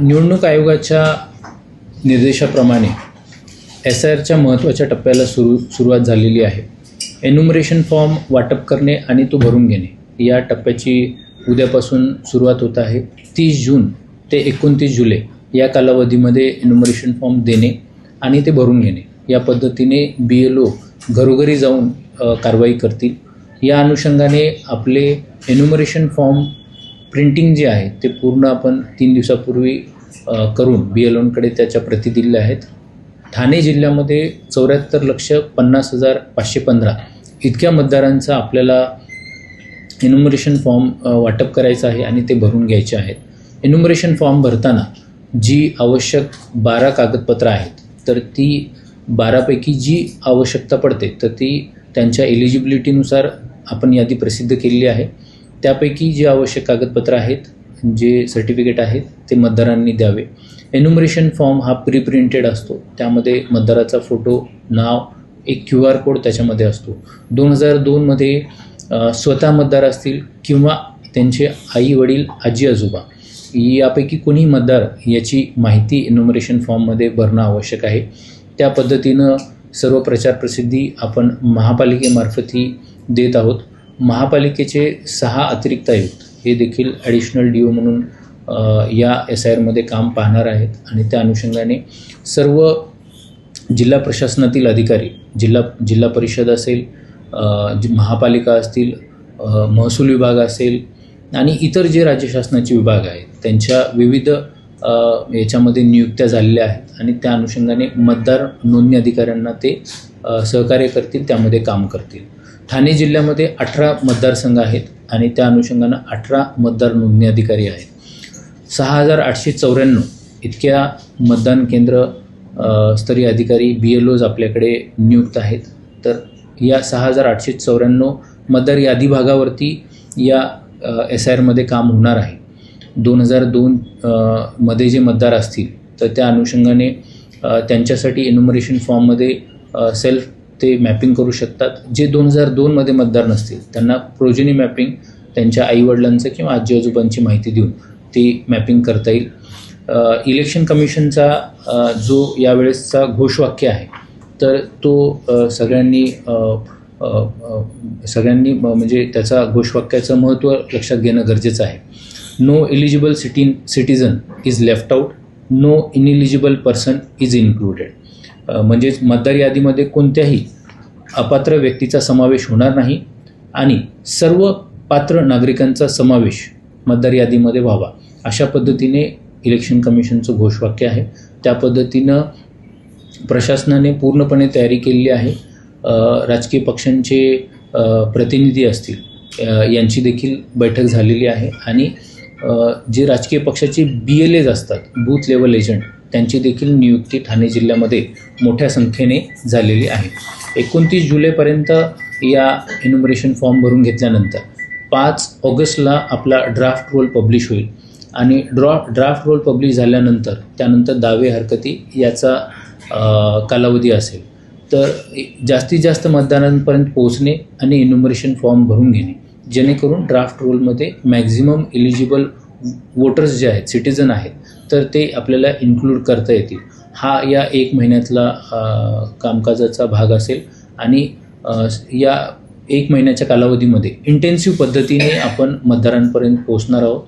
निवडणूक आयोगाच्या निर्देशाप्रमाणे SIRच्या महत्त्वाच्या टप्प्याला सुरुवात झालेली आहे. एन्युमरेशन फॉर्म वाटप करणे आणि तो भरून घेणे या टप्प्याची उद्यापासून सुरुवात होत आहे. 30 जून ते 29 जुलै या कालावधीमध्ये एन्युमरेशन फॉर्म देणे आणि ते भरून घेणे या पद्धतीने BLO घरोघरी जाऊन कारवाई करतील. या अनुषंगाने आपले एन्युमरेशन फॉर्म प्रिंटिंग जे आहे ते पूर्ण आपण 3 दिवसापूर्वी करून BLOंकडे त्याच्या प्रती दिलेल्या आहेत. ठाणे जिल्ह्यामध्ये 74,50,515 इतक्या मतदारांचा आपल्याला एन्युमरेशन फॉर्म वाटप करायचं आहे आणि ते भरून घ्यायचे आहेत. एन्युमरेशन फॉर्म भरताना जी आवश्यक 12 कागदपत्रं आहेत तर ती 12पैकी जी आवश्यकता पडते तर ती त्यांच्या एलिजिबिलिटीनुसार आपण यादी प्रसिद्ध केलेली आहे. त्यापैकी जी आवश्यक कागदपत्रं आहेत, जे सर्टिफिकेट आहेत ते मतदारांनी द्यावे. एन्युमरेशन फॉर्म हा प्रिंटेड असतो. त्यामध्ये मतदाराचा फोटो, नाव, एक QR कोड त्याच्यामध्ये असतो. 2002मध्ये स्वतः मतदार असतील किंवा त्यांचे आई वडील, आजी आजोबा यापैकी कोणी मतदार याची माहिती एन्युमरेशन फॉर्ममध्ये भरणं आवश्यक आहे. त्या पद्धतीनं सर्व प्रचार प्रसिद्धी आपण महापालिकेमार्फतही देत आहोत. महापालिकेचे 6 अतिरिक्त आयुक्त हे देखील ॲडिशनल DO म्हणून या SIRमध्ये काम पाहणार आहेत आणि त्या अनुषंगाने सर्व जिल्हा प्रशासनातील अधिकारी, जिल्हा परिषद असेल, महापालिका असतील, महसूल विभाग असेल आणि इतर जे राज्य शासनाचे विभाग आहेत त्यांच्या विविध याच्यामध्ये नियुक्त्या झालेल्या आहेत आणि त्या अनुषंगाने मतदार नोंदणी अधिकाऱ्यांना ते सहकार्य करतील, त्यामध्ये काम करतील. ठाणे जिल्ह्यामध्ये 18 मतदारसंघ आहेत आणि त्या अनुषंगानं 18 मतदार नोंदणी अधिकारी आहेत. 6,894 इतक्या मतदान केंद्र स्तरीय अधिकारी BLOज आपल्याकडे नियुक्त आहेत. तर या 6,894 मतदार यादी भागावरती या SIRमध्ये काम होणार आहे. 2002 मध्ये जे मतदार असतील तर त्या अनुषंगाने त्यांच्यासाठी एन्युमरेशन फॉर्ममध्ये सेल्फ ते मॅपिंग करू शकतात. जे 2002मध्ये मतदार नसतील त्यांना प्रोजेनी मॅपिंग त्यांच्या आईवडिलांचं किंवा आजी आजोबांची माहिती देऊन ती मॅपिंग करता येईल. इलेक्शन कमिशनचा जो यावेळेसचा घोषवाक्य आहे तर तो सगळ्यांनी म्हणजे त्याचा घोषवाक्याचं महत्त्व लक्षात घेणं गरजेचं आहे. No eligible citizen is left out, no ineligible person is included. म्हणजेच मतदार यादीमध्ये कोणत्याही अपात्र व्यक्तीचा समावेश होणार नाही आणि सर्व पात्र नागरिकांचा समावेश मतदार यादीमध्ये व्हावा, अशा पद्धतीने इलेक्शन कमिशनचं घोषवाक्य आहे. त्या पद्धतीनं प्रशासनाने पूर्णपणे तयारी केलेली आहे. राजकीय पक्षांचे प्रतिनिधी असतील यांची देखील बैठक झालेली आहे आणि जे राजकीय पक्षाचे BLAs असतात, बूथ लेवल एजंट, त्यांची देखील नियुक्ती ठाणे जिल्ह्यामध्ये मोठ्या संख्येने झालेली आहे. 29 जुलैपर्यंत या एन्युमरेशन फॉर्म भरून घेतल्यानंतर 5 ऑगस्टला आपला ड्राफ्ट रोल पब्लिश होईल आणि ड्राफ्ट रोल पब्लिश झाल्यानंतर त्यानंतर दावे हरकती याचा कालावधी असेल. तर जास्तीत जास्त मतदारांपर्यंत पोहोचणे आणि एन्युमरेशन फॉर्म भरून घेणे जेणेकरून ड्राफ्ट रोलमध्ये मॅक्झिमम एलिजिबल वोटर्स जे आहेत, सिटीजन आहेत, तर ते आपल्याला इन्क्लूड करता येतील. हा या 1 महिन्यातला कामकाजाचा भाग असेल आणि या 1 महिन्याच्या कालावधीमध्ये इंटेन्सिव्ह पद्धतीने आपण मतदारांपर्यंत पोहोचणार आहोत.